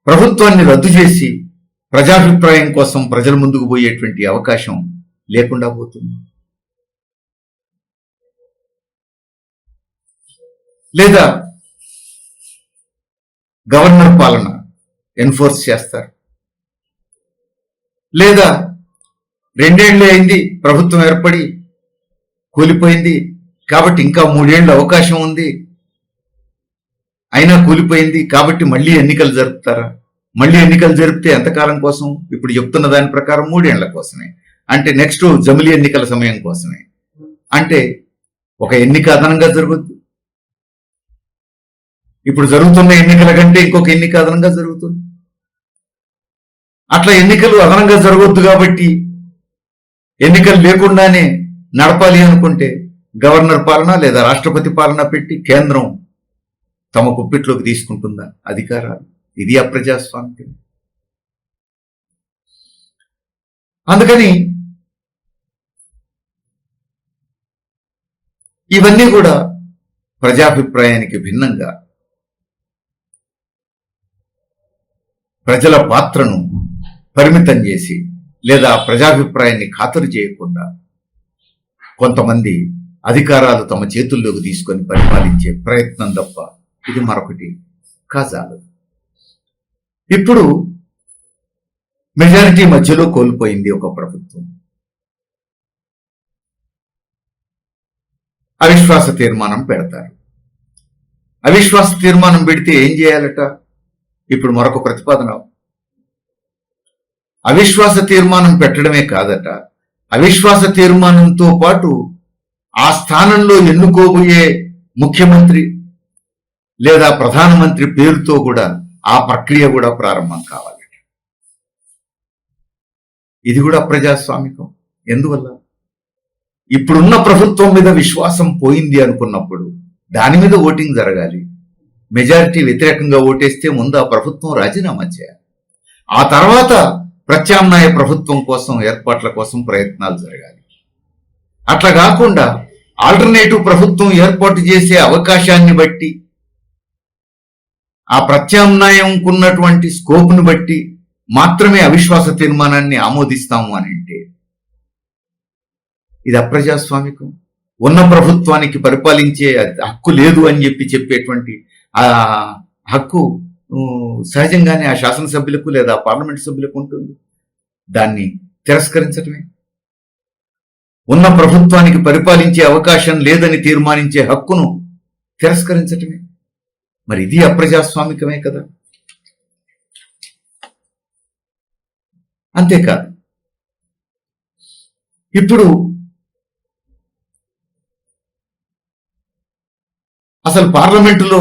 ప్రభుత్వాన్ని రద్దు చేసి ప్రజాభిప్రాయం కోసం ప్రజల ముందుకు పోయేటువంటి అవకాశం లేకుండా పోతుంది. లేదా గవర్నర్ పాలన ఎన్ఫోర్స్ చేస్తారు. లేదా 2 ఏళ్లే అయింది ప్రభుత్వం ఏర్పడి, కూలిపోయింది కాబట్టి ఇంకా 3 ఏళ్ళు అవకాశం ఉంది, అయినా కూలిపోయింది కాబట్టి మళ్ళీ ఎన్నికలు జరుపుతారా? మళ్ళీ ఎన్నికలు జరిపితే ఎంతకాలం కోసం? ఇప్పుడు చెప్తున్న దాని ప్రకారం 3 ఏళ్ల కోసమే. అంటే నెక్స్ట్ జమిలీ ఎన్నికల సమయం కోసమే. అంటే ఒక ఎన్నిక అదనంగా జరుగుద్ది. ఇప్పుడు జరుగుతున్న ఎన్నికల కంటే ఇంకొక ఎన్నిక అదనంగా జరుగుతుంది. అట్లా ఎన్నికలు అదనంగా జరగొద్దు కాబట్టి ఎన్నికలు లేకుండానే నడపాలి అనుకుంటే గవర్నర్ పాలన లేదా రాష్ట్రపతి పాలన పెట్టి కేంద్రం తమ గుప్పిట్లోకి తీసుకుంటుందా అధికారాలు? ఇది అప్రజాస్వామికం. అందుకని ఇవన్నీ కూడా ప్రజాభిప్రాయానికి భిన్నంగా ప్రజల పాత్రను పరిమితం చేసి లేదా ప్రజాభిప్రాయాన్ని ఖాతరు చేయకుండా కొంతమంది అధికారాలు తమ చేతుల్లోకి తీసుకొని పరిపాలించే ప్రయత్నం తప్ప ఇది మరొకటి కాజాలదు. ఇప్పుడు మెజారిటీ మధ్యలో కోల్పోయింది ఒక ప్రభుత్వం. అవిశ్వాస తీర్మానం పెడతారు. అవిశ్వాస తీర్మానం పెడితే ఏం చేయాలట? ఇప్పుడు మరొక ప్రతిపాదన. అవిశ్వాస తీర్మానం పెట్టడమే కాదట, అవిశ్వాస తీర్మానంతో పాటు ఆ స్థానంలో ఎన్నుకోబోయే ముఖ్యమంత్రి లేదా ప్రధానమంత్రి పేరుతో కూడా ఆ ప్రక్రియ కూడా ప్రారంభం కావాలట. ఇది కూడా ప్రజాస్వామికం. ఎందువల్ల? ఇప్పుడున్న ప్రభుత్వం మీద విశ్వాసం పోయింది అనుకున్నప్పుడు దాని మీద ఓటింగ్ జరగాలి. మెజారిటీ వ్యతిరేకంగా ఓటేస్తే ముందు ఆ ప్రభుత్వం రాజీనామా చేయాలి. ఆ తర్వాత ప్రత్యామ్నాయ ప్రభుత్వం కోసం ఏర్పాట్ల కోసం ప్రయత్నాలు జరగాలి. అట్లా కాకుండా ఆల్టర్నేటివ్ ప్రభుత్వం ఏర్పాటు చేసే అవకాశాన్ని బట్టి, ఆ ప్రత్యామ్నాయంకున్నటువంటి స్కోప్ను బట్టి మాత్రమే అవిశ్వాస తీర్మానాన్ని ఆమోదిస్తాము అని అంటే ఇది అప్రజాస్వామికం. ఉన్న ప్రభుత్వానికి పరిపాలించే హక్కు లేదు అని చెప్పేటువంటి ఆ హక్కు సహజంగానే ఆ శాసనసభ్యులకు లేదా పార్లమెంట్ సభ్యులకు ఉంటుంది. దాన్ని తిరస్కరించడమే. ఉన్న ప్రభుత్వానికి పరిపాలించే అవకాశం లేదని తీర్మానించే హక్కును తిరస్కరించటమే. మరి ఇది అప్రజాస్వామికమే కదా. అంతేకాదు, ఇప్పుడు అసలు పార్లమెంటులో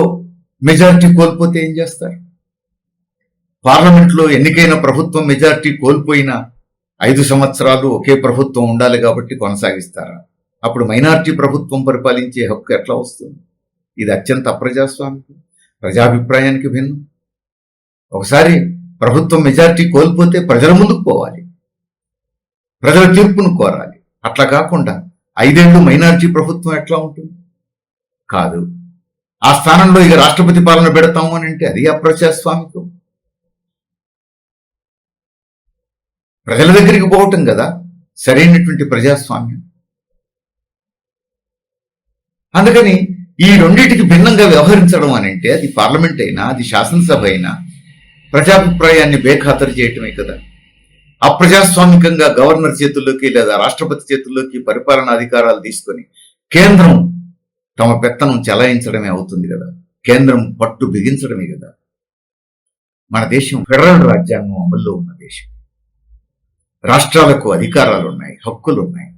మెజారిటీ కోల్పోతే ఏం చేస్తారు? పార్లమెంట్లో ఎన్నికైన ప్రభుత్వం మెజారిటీ కోల్పోయిన 5 సంవత్సరాలు ఒకే ప్రభుత్వం ఉండాలి కాబట్టి కొనసాగిస్తారా? అప్పుడు మైనారిటీ ప్రభుత్వం పరిపాలించే హక్కు ఎట్లా వస్తుంది? ఇది అత్యంత అప్రజాస్వామికం, ప్రజాభిప్రాయానికి భిన్నం. ఒకసారి ప్రభుత్వం మెజారిటీ కోల్పోతే ప్రజల ముందుకు పోవాలి, ప్రజల తీర్పును కోరాలి. అట్లా కాకుండా 5 ఏళ్ళు మైనారిటీ ప్రభుత్వం ఎట్లా ఉంటుంది? కాదు. ఆ స్థానంలో ఇక రాష్ట్రపతి పాలన పెడతాము అని అంటే అది అప్రజాస్వామికం. ప్రజల దగ్గరికి పోవటం కదా సరైనటువంటి ప్రజాస్వామ్యం. అందుకని ఈ రెండింటికి భిన్నంగా వ్యవహరించడం అని అంటే అది పార్లమెంట్ అయినా అది శాసనసభ అయినా ప్రజాభిప్రాయాన్ని బేఖాతరు చేయటమే కదా. అప్రజాస్వామికంగా గవర్నర్ చేతుల్లోకి లేదా రాష్ట్రపతి చేతుల్లోకి పరిపాలనా అధికారాలు తీసుకొని కేంద్రం తమ పెత్తనం చెలాయించడమే అవుతుంది కదా. కేంద్రం పట్టు బిగించడమే కదా. మన దేశం ఫెడరల్ రాజ్యాంగం అమల్లో ఉన్న దేశం. రాష్ట్రాలకు అధికారాలు ఉన్నాయి, హక్కులు ఉన్నాయి,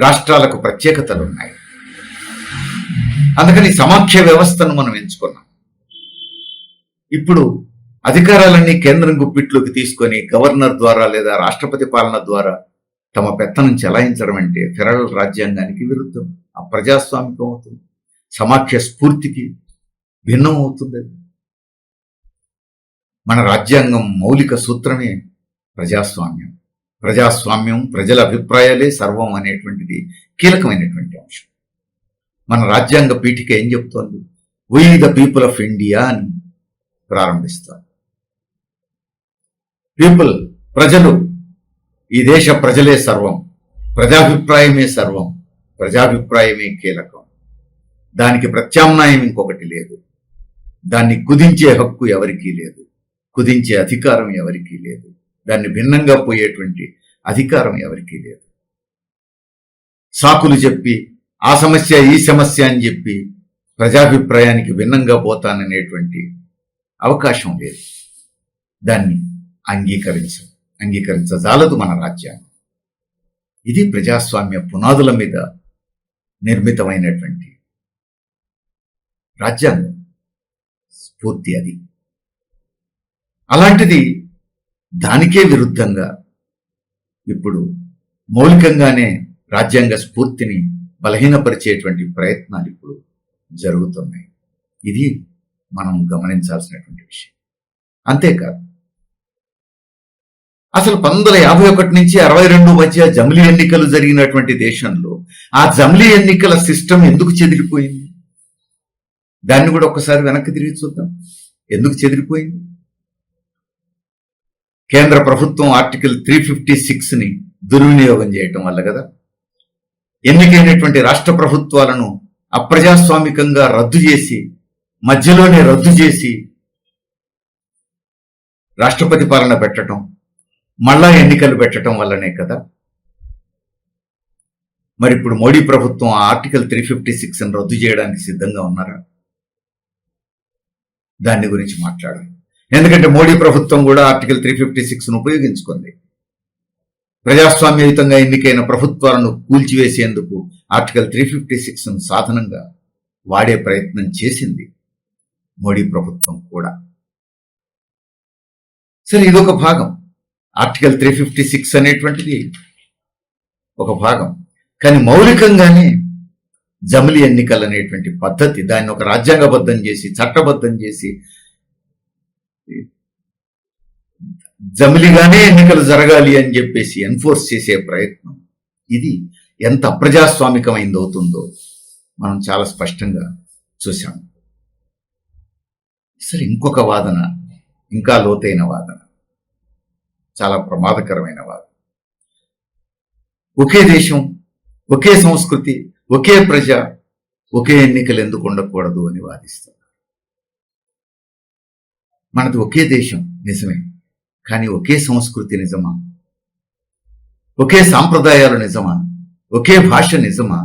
రాష్ట్రాలకు ప్రత్యేకతలు ఉన్నాయి. అందుకని సమాఖ్య వ్యవస్థను మనం ఎంచుకున్నాం. ఇప్పుడు అధికారాలన్నీ కేంద్రం గుప్పిట్లోకి తీసుకొని గవర్నర్ ద్వారా లేదా రాష్ట్రపతి పాలన ద్వారా తమ పెత్తనం చెలాయించడం అంటే ఫెడరల్ రాజ్యాంగానికి విరుద్ధం, అప్రజాస్వామికం అవుతుంది, సమాఖ్య స్ఫూర్తికి భిన్నం అవుతుంది. మన రాజ్యాంగం మౌలిక సూత్రమే ప్రజాస్వామ్యం. ప్రజాస్వామ్యం, ప్రజల అభిప్రాయాలే సర్వం అనేటువంటిది కీలకమైనటువంటి అంశం. మన రాజ్యాంగ పీఠిక ఏం చెప్తోంది? We the people of India అని ప్రారంభిస్తారు. పీపుల్, ప్రజలు, ఈ దేశ ప్రజలే సర్వం, ప్రజాభిప్రాయమే సర్వం, ప్రజాభిప్రాయమే కీలకం. దానికి ప్రత్యామ్నాయం ఇంకొకటి లేదు. దాన్ని కుదించే హక్కు ఎవరికీ లేదు, కుదించే అధికారం ఎవరికీ లేదు, దాన్ని భిన్నంగా పోయేటువంటి అధికారం ఎవరికీ లేదు. సాకులు చెప్పి ఆ సమస్య ఈ సమస్య అని చెప్పి ప్రజాభిప్రాయానికి భిన్నంగా పోతాననేటువంటి అవకాశం లేదు. దాన్ని అంగీకరించజాలదు మన రాజ్యాంగం. ఇది ప్రజాస్వామ్య పునాదుల మీద నిర్మితమైనటువంటి రాజ్యాంగం స్ఫూర్తి అది. అలాంటిది దానికే విరుద్ధంగా ఇప్పుడు మౌలికంగానే రాజ్యాంగ స్ఫూర్తిని బలహీనపరిచేటువంటి ప్రయత్నాలు ఇప్పుడు జరుగుతున్నాయి. ఇది మనం గమనించాల్సినటువంటి విషయం. అంతేకాదు, అసలు 1951 నుంచి 62 మధ్య జమిలీ ఎన్నికలు జరిగినటువంటి దేశంలో ఆ జమిలీ ఎన్నికల సిస్టమ్ ఎందుకు చెదిరిపోయింది? దాన్ని కూడా ఒక్కసారి వెనక్కి తిరిగి చూద్దాం. ఎందుకు చెదిరిపోయింది? కేంద్ర ప్రభుత్వం ఆర్టికల్ 356ని దుర్వినియోగం చేయటం వల్ల కదా. ఎన్నికైనటువంటి రాష్ట్ర ప్రభుత్వాలను అప్రజాస్వామికంగా మధ్యలోనే రద్దు చేసి రాష్ట్రపతి పాలన పెట్టడం, మళ్ళా ఎన్నికలు పెట్టడం వల్లనే కదా. మరి ఇప్పుడు మోడీ ప్రభుత్వం ఆ ఆర్టికల్ 356ని రద్దు చేయడానికి సిద్ధంగా ఉన్నారా? దాని గురించి మాట్లాడాలి. ఎందుకంటే మోడీ ప్రభుత్వం కూడా ఆర్టికల్ 356ను ఉపయోగించుకుంది. ప్రజాస్వామ్యయుతంగా ఎన్నికైన ప్రభుత్వాలను కూల్చివేసేందుకు ఆర్టికల్ 356ను సాధనంగా వాడే ప్రయత్నం చేసింది మోడీ ప్రభుత్వం కూడా. సరే, ఇదొక భాగం. ఆర్టికల్ 356 అనేటువంటిది ఒక భాగం. కానీ మౌలికంగానే జమిలీ ఎన్నికలు అనేటువంటి పద్ధతి, దాన్ని ఒక రాజ్యాంగబద్ధం చేసి చట్టబద్ధం చేసి జమిలిగానే ఎన్నికలు జరగాలి అని చెప్పేసి ఎన్ఫోర్స్ చేసే ప్రయత్నం, ఇది ఎంత అప్రజాస్వామికమైందవుతుందో మనం చాలా స్పష్టంగా చూశాము. సరే, ఇంకొక వాదన, ఇంకా లోతైన వాదన, చాలా ప్రమాదకరమైన వాదన. ఒకే దేశం, ఒకే సంస్కృతి, ఒకే ప్రజ, ఒకే ఎన్నికలు ఎందుకు ఉండకూడదు అని వాదిస్తున్నారు. మనది ఒకే దేశం నిజమే, కానీ ఒకే సంస్కృతి నిజమా? ఒకే సాంప్రదాయాలు నిజమా? ఒకే భాష నిజమా?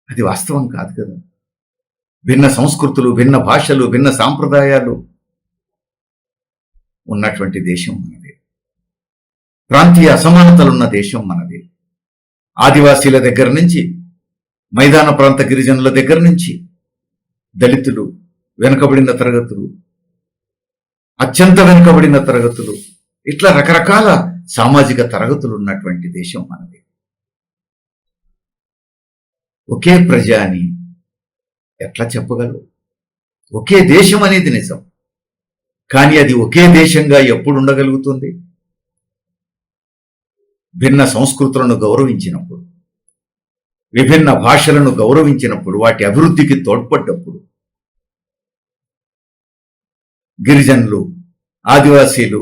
అది వాస్తవం కాదు కదా. భిన్న సంస్కృతులు, భిన్న భాషలు, భిన్న సాంప్రదాయాలు ఉన్నటువంటి దేశం మనది. ప్రాంతీయ అసమానతలున్న దేశం మనది. ఆదివాసీల దగ్గర నుంచి, మైదాన ప్రాంత గిరిజనుల దగ్గర నుంచి, దళితులు, వెనుకబడిన తరగతులు, అత్యంత వెనుకబడిన తరగతులు, ఇట్లా రకరకాల సామాజిక తరగతులు ఉన్నటువంటి దేశం మనది. ఒకే ప్రజ అని ఎట్లా చెప్పగలవు? ఒకే దేశం అనేది నిజం, కానీ అది ఒకే దేశంగా ఎప్పుడు ఉండగలుగుతుంది? భిన్న సంస్కృతులను గౌరవించినప్పుడు, విభిన్న భాషలను గౌరవించినప్పుడు, వాటి అభివృద్ధికి తోడ్పడ్డప్పుడు, గిరిజనులు, ఆదివాసీలు,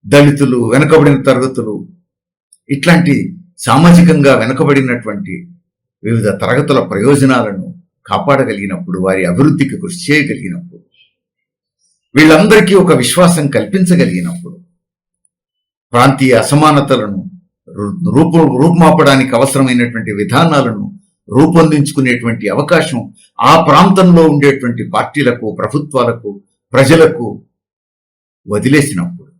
దళితులు, వెనుకబడిన తరగతులు, ఇట్లాంటి సామాజికంగా వెనుకబడినటువంటి వివిధ తరగతుల ప్రయోజనాలను కాపాడగలిగినప్పుడు, వారి అభివృద్ధికి కృషి చేయగలిగినప్పుడు, వీళ్ళందరికీ ఒక విశ్వాసం కల్పించగలిగినప్పుడు, ప్రాంతీయ అసమానతలను రూపుమాపడానికి అవసరమైనటువంటి విధానాలను రూపొందించుకునేటువంటి అవకాశం ఆ ప్రాంతంలో ఉండేటువంటి పార్టీలకు, ప్రభుత్వాలకు, ప్రజలకు వదిలేసినప్పుడు,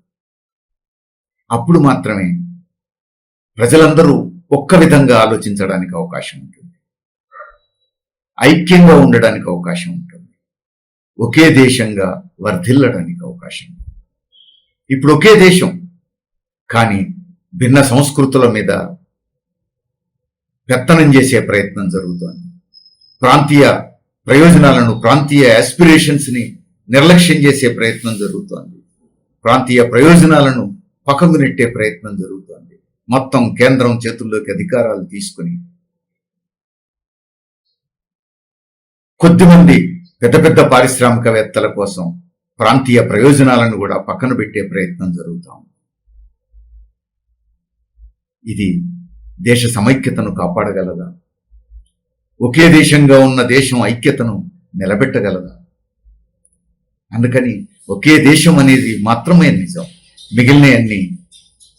అప్పుడు మాత్రమే ప్రజలందరూ ఒక్క విధంగా ఆలోచించడానికి అవకాశం ఉంటుంది, ఐక్యంగా ఉండడానికి అవకాశం ఉంటుంది, ఒకే దేశంగా వర్ధిల్లడానికి అవకాశం ఉంటుంది. ఇప్పుడు ఒకే దేశం, కానీ భిన్న సంస్కృతుల మీద పెత్తనం చేసే ప్రయత్నం జరుగుతోంది. ప్రాంతీయ ప్రయోజనాలను, ప్రాంతీయ ఆస్పిరేషన్స్ ని నిర్లక్ష్యం చేసే ప్రయత్నం జరుగుతోంది. ప్రాంతీయ ప్రయోజనాలను పక్కకు నెట్టే ప్రయత్నం జరుగుతోంది. మొత్తం కేంద్రం చేతుల్లోకి అధికారాలు తీసుకుని కొద్దిమంది పెద్ద పెద్ద పారిశ్రామికవేత్తల కోసం ప్రాంతీయ ప్రయోజనాలను కూడా పక్కన పెట్టే ప్రయత్నం జరుగుతోంది. ఇది దేశ సమైక్యతను కాపాడగలదా? ఒకే దేశంగా ఉన్న దేశం ఐక్యతను నిలబెట్టగలదా? అందుకని ఒకే దేశం అనేది మాత్రమే నిజం, మిగిలిన అన్ని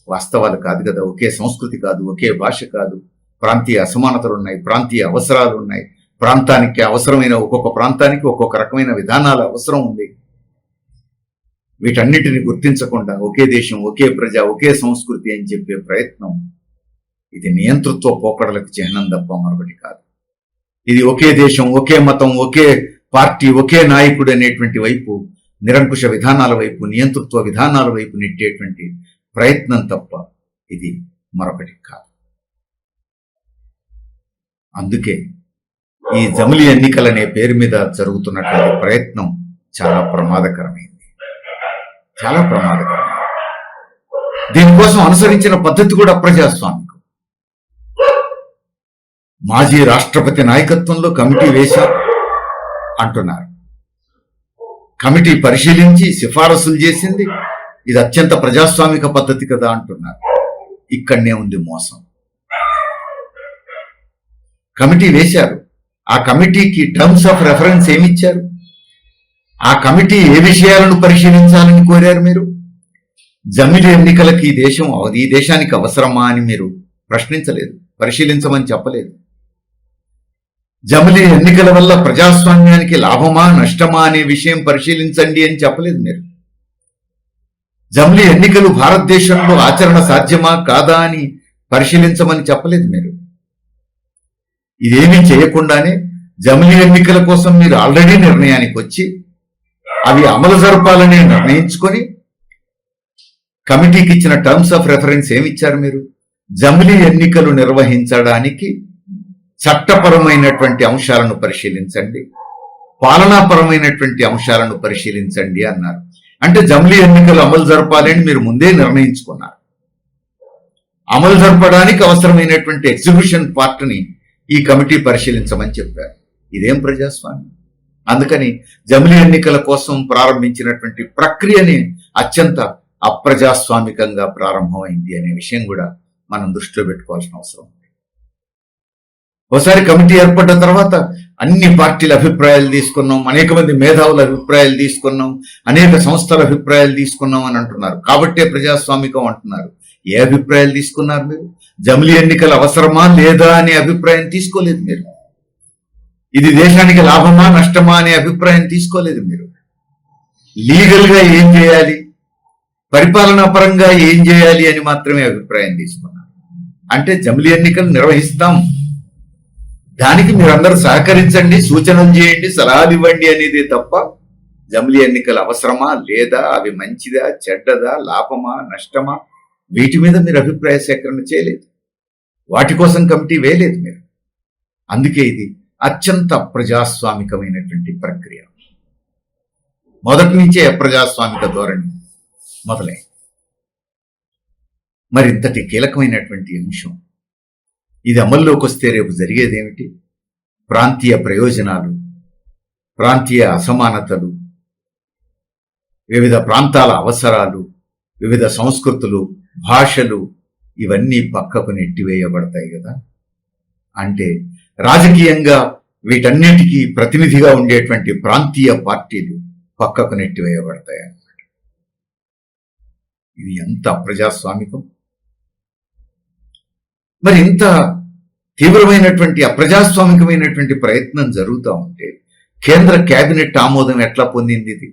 వాస్తవాలు కాదు కదా. ఒకే సంస్కృతి కాదు, ఒకే భాష కాదు, ప్రాంతీయ అసమానతలు ఉన్నాయి, ప్రాంతీయ అవసరాలు ఉన్నాయి, ప్రాంతానికి అవసరమైన ఒక్కొక్క ప్రాంతానికి ఒక్కొక్క రకమైన విధానాల అవసరం ఉంది. వీటన్నిటిని గుర్తించకుండా ఒకే దేశం, ఒకే ప్రజ, ఒకే సంస్కృతి అని చెప్పే ప్రయత్నం, ఇది నియంతృత్వ పోకడలకు చిహ్నం తప్ప మరొకటి కాదు. ఇది ఒకే దేశం, ఒకే మతం, ఒకే పార్టీ, ఒకే నాయకుడు అనేటువంటి వైపు, నిరంకుశ విధానాల వైపు, నియంతృత్వ విధానాల వైపు నెట్టేటువంటి ప్రయత్నం తప్ప ఇది మరొకటి కాదు. అందుకే ఈ జమిలీ ఎన్నికలనే పేరు మీద జరుగుతున్నటువంటి ప్రయత్నం చాలా ప్రమాదకరమైంది. చాలా ప్రమాదకరం. దీనికోసం అనుసరించిన పద్ధతి కూడా అప్రజాస్వామికం. మాజీ రాష్ట్రపతి నాయకత్వంలో కమిటీ వేశాం అంటున్నారు. కమిటీ పరిశీలించి సిఫారసులు చేసింది. ఇది అత్యంత ప్రజాస్వామిక పద్ధతి కదా అంటున్నారు. ఇక్కడనే ఉంది మోసం. కమిటీ వేశారు. ఆ కమిటీకి టర్మ్స్ ఆఫ్ రెఫరెన్స్ ఏమిచ్చారు? ఆ కమిటీ ఏ విషయాలను పరిశీలించాలని కోరారు మీరు? జమిలి ఎన్నికలకి ఈ దేశానికి అవసరమా అని మీరు ప్రశ్నించలేదు, పరిశీలించమని చెప్పలేదు. జమిలి ఎన్నికల వల్ల ప్రజాస్వామ్యానికి లాభమా నష్టమా అనే విషయం పరిశీలించండి అని చెప్పలేదు మీరు. జమిలి ఎన్నికలు భారతదేశంలో ఆచరణ సాధ్యమా కాదా అని పరిశీలించమని చెప్పలేదు మీరు. ఇదేమీ చేయకుండానే జమిలి ఎన్నికల కోసం మీరు ఆల్రెడీ నిర్ణయానికి వచ్చి అవి అమలు జరపాలని నిర్ణయించుకొని కమిటీకి ఇచ్చిన టర్మ్స్ ఆఫ్ రెఫరెన్స్ ఏమిచ్చారు మీరు? జమిలి ఎన్నికలు నిర్వహించడానికి చట్టపరమైనటువంటి అంశాలను పరిశీలించండి, పాలనాపరమైనటువంటి అంశాలను పరిశీలించండి అన్నారు. అంటే జమిలి ఎన్నికలు అమలు జరపాలని మీరు ముందే నిర్ణయించుకున్నారు. అమలు జరపడానికి అవసరమైనటువంటి ఎగ్జిక్యూషన్ పార్ట్ని ఈ కమిటీ పరిశీలించమని చెప్పారు. ఇదేం ప్రజాస్వామ్యం? అందుకని జమిలి ఎన్నికల కోసం ప్రారంభించినటువంటి ప్రక్రియని అత్యంత అప్రజాస్వామికంగా ప్రారంభమైంది అనే విషయం కూడా మనం దృష్టిలో పెట్టుకోవాల్సిన అవసరం ఉంది. ఒకసారి కమిటీ ఏర్పడ్డ తర్వాత అన్ని పార్టీల అభిప్రాయాలు తీసుకున్నాం, అనేక మంది మేధావుల అభిప్రాయాలు తీసుకున్నాం, అనేక సంస్థల అభిప్రాయాలు తీసుకున్నాం అని అంటున్నారు. కాబట్టే ప్రజాస్వామికం అంటున్నారు. ఏ అభిప్రాయాలు తీసుకున్నారు మీరు? జమిలి ఎన్నికలు అవసరమా లేదా అనే అభిప్రాయం తీసుకోలేదు మీరు. ఇది దేశానికి లాభమా నష్టమా అనే అభిప్రాయం తీసుకోలేదు మీరు. లీగల్ గా ఏం చేయాలి, పరిపాలనా పరంగా ఏం చేయాలి అని మాత్రమే అభిప్రాయం తీసుకున్నారు. అంటే జమిలి ఎన్నికలు నిర్వహిస్తాం, దానికి మీరందరూ సహకరించండి, సూచనలు చేయండి, సలహాలు ఇవ్వండి అనేది తప్ప జమిలి ఎన్నికలు అవసరమా లేదా, అవి మంచిదా చెడ్డదా, లాభమా నష్టమా, వీటి మీద మీరు అభిప్రాయ సేకరణ చేయలేదు. వాటి కోసం కమిటీ వేయలేదు మీరు. అందుకే ఇది అత్యంత అప్రజాస్వామికమైనటువంటి ప్రక్రియ. మొదటి నుంచే అప్రజాస్వామిక ధోరణి మొదలైంది. మరి ఇంతటి కీలకమైనటువంటి అంశం ఇది అమల్లోకి వస్తే రేపు జరిగేదేమిటి? ప్రాంతీయ ప్రయోజనాలు, ప్రాంతీయ అసమానతలు, వివిధ ప్రాంతాల అవసరాలు, వివిధ సంస్కృతులు, భాషలు, ఇవన్నీ పక్కకు నెట్టివేయబడతాయి కదా. అంటే రాజకీయంగా వీటన్నిటికీ ప్రతినిధిగా ఉండేటువంటి ప్రాంతీయ పార్టీలు పక్కకు నెట్టివేయబడతాయి అన్నమాట. ఇది ఎంత అప్రజాస్వామికం! మరి ఇంత తీవ్రమైనటువంటి అప్రజాస్వామికమైనటువంటి ప్రయత్నం జరుగుతూ ఉంటే కేంద్ర కేబినెట్ ఆమోదం ఎట్లా పొందింది? ఇది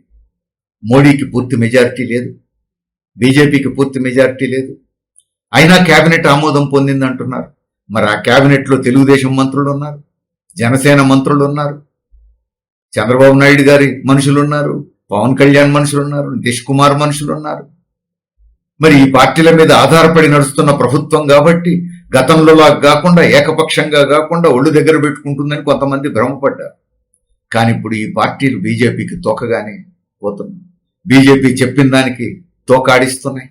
మోడీకి పూర్తి మెజారిటీ లేదు, బీజేపీకి పూర్తి మెజారిటీ లేదు, అయినా కేబినెట్ ఆమోదం పొందింది అంటున్నారు. మరి ఆ కేబినెట్ లో తెలుగుదేశం మంత్రులు ఉన్నారు, జనసేన మంత్రులు ఉన్నారు, చంద్రబాబు నాయుడు గారి మనుషులు ఉన్నారు, పవన్ కళ్యాణ్ మనుషులు ఉన్నారు, నితీష్ కుమార్ మనుషులు ఉన్నారు. మరి ఈ పార్టీల మీద ఆధారపడి నడుస్తున్న ప్రభుత్వం కాబట్టి గతంలోలా కాకుండా, ఏకపక్షంగా కాకుండా ఒళ్ళు దగ్గర పెట్టుకుంటుందని కొంతమంది భ్రమపడ్డారు. కానీ ఇప్పుడు ఈ పార్టీలు బీజేపీకి తోకగానే పోతున్నాయి, బీజేపీ చెప్పిన దానికి తోకాడిస్తున్నాయి.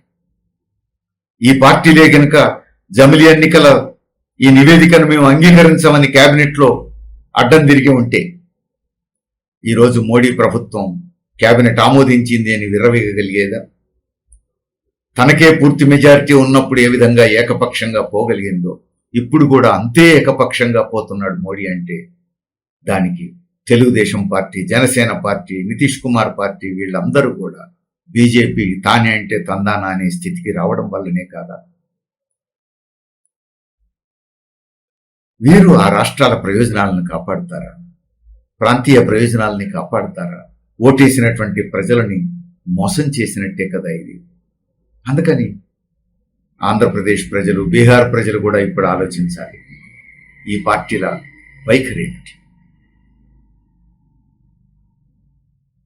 ఈ పార్టీలే గనుక జమిలి ఎన్నికల ఈ నివేదికను మేము అంగీకరించమని కేబినెట్ లో అడ్డం తిరిగి ఉంటే ఈరోజు మోడీ ప్రభుత్వం కేబినెట్ ఆమోదించింది అని విర్రవీగగలిగేదా? తనకే పూర్తి మెజారిటీ ఉన్నప్పుడు ఏ విధంగా ఏకపక్షంగా పోగలిగిందో ఇప్పుడు కూడా అంతే ఏకపక్షంగా పోతున్నాడు మోడీ. అంటే దానికి Telugu Desam party, Janasena party, Nitish Kumar party వీళ్ళందరూ కూడా బీజేపీ తానే అంటే తందానా అనే స్థితికి రావడం వల్లనే కాదా? వీరు ఆ రాష్ట్రాల ప్రయోజనాలను కాపాడుతారా? ప్రాంతీయ ప్రయోజనాలని కాపాడుతారా? ఓటేసినటువంటి ప్రజలని మోసం చేసినట్టే కదా ఇది. అందుకని ఆంధ్రప్రదేశ్ ప్రజలు, బీహార్ ప్రజలు కూడా ఇప్పుడు ఆలోచించాలి, ఈ పార్టీల వైఖరి ఏమిటి.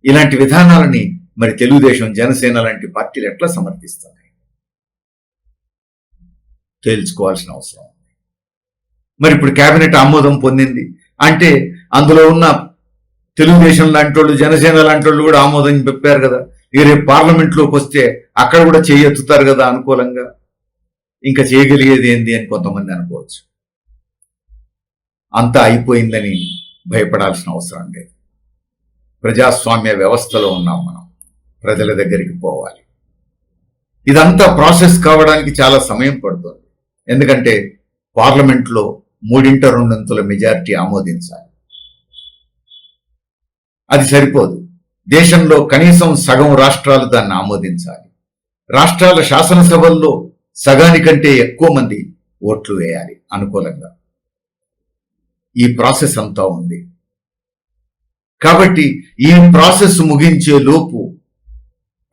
ఇలాంటి విధానాలని మరి తెలుగుదేశం, జనసేన లాంటి పార్టీలు ఎట్లా సమర్థిస్తున్నాయి తేల్చుకోవాల్సిన అవసరం. మరి ఇప్పుడు కేబినెట్ ఆమోదం పొందింది అంటే అందులో ఉన్న తెలుగుదేశం లాంటి వాళ్ళు, జనసేన లాంటి వాళ్ళు కూడా ఆమోదం చెప్పారు కదా. ఈ రేపు పార్లమెంట్లోకి వస్తే అక్కడ కూడా చేయెత్తుతారు కదా అనుకూలంగా, ఇంకా చేయగలిగేది ఏంది అని కొంతమంది అనుకోవచ్చు. అంతా అయిపోయిందని భయపడాల్సిన అవసరం లేదు. ప్రజాస్వామ్య వ్యవస్థలో ఉన్నాం మనం, ప్రజల దగ్గరికి పోవాలి. ఇదంతా ప్రాసెస్ కావడానికి చాలా సమయం పడుతుంది. ఎందుకంటే పార్లమెంట్లో 3/2 మెజారిటీ ఆమోదించాలి. అది సరిపోదు. దేశంలో కనీసం సగం రాష్ట్రాలు దాన్ని ఆమోదించాలి. రాష్ట్రాల శాసనసభల్లో సగానికంటే ఎక్కువ మంది ఓట్లు వేయాలి అనుకూలంగా. ఈ ప్రాసెస్ అంతా ఉంది. కాబట్టి ఈ ప్రాసెస్ ముగించే లోపు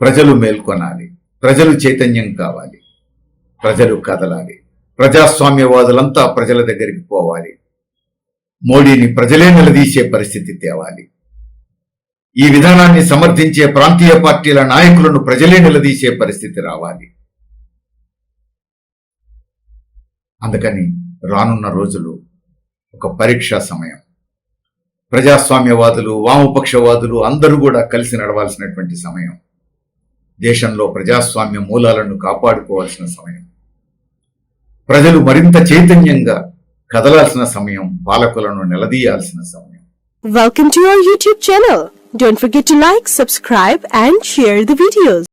ప్రజలు మేల్కొనాలి, ప్రజలు చైతన్యం కావాలి, ప్రజలు కదలాలి, ప్రజాస్వామ్యవాదులంతా ప్రజల దగ్గరికి పోవాలి, మోడీని ప్రజలే నిలదీసే పరిస్థితి తేవాలి. ఈ విధానాన్ని సమర్థించే ప్రాంతీయ పార్టీల నాయకులను ప్రజలే నిలదీసే పరిస్థితి రావాలి. అందుకని రానున్న రోజులు ఒక పరీక్షా సమయం. ప్రజాస్వామ్యవాదులు, వామపక్షవాదులు అందరూ కూడా కలిసి నడవాల్సినటువంటి సమయం. దేశంలో ప్రజాస్వామ్య మూలాలను కాపాడుకోవాల్సిన సమయం. ప్రజలు మరింత చైతన్యంగా కదలాల్సిన సమయం, పాలకులను నిలదీయాల్సిన సమయం. Welcome to our YouTube channel. Don't forget to like, subscribe and share the videos.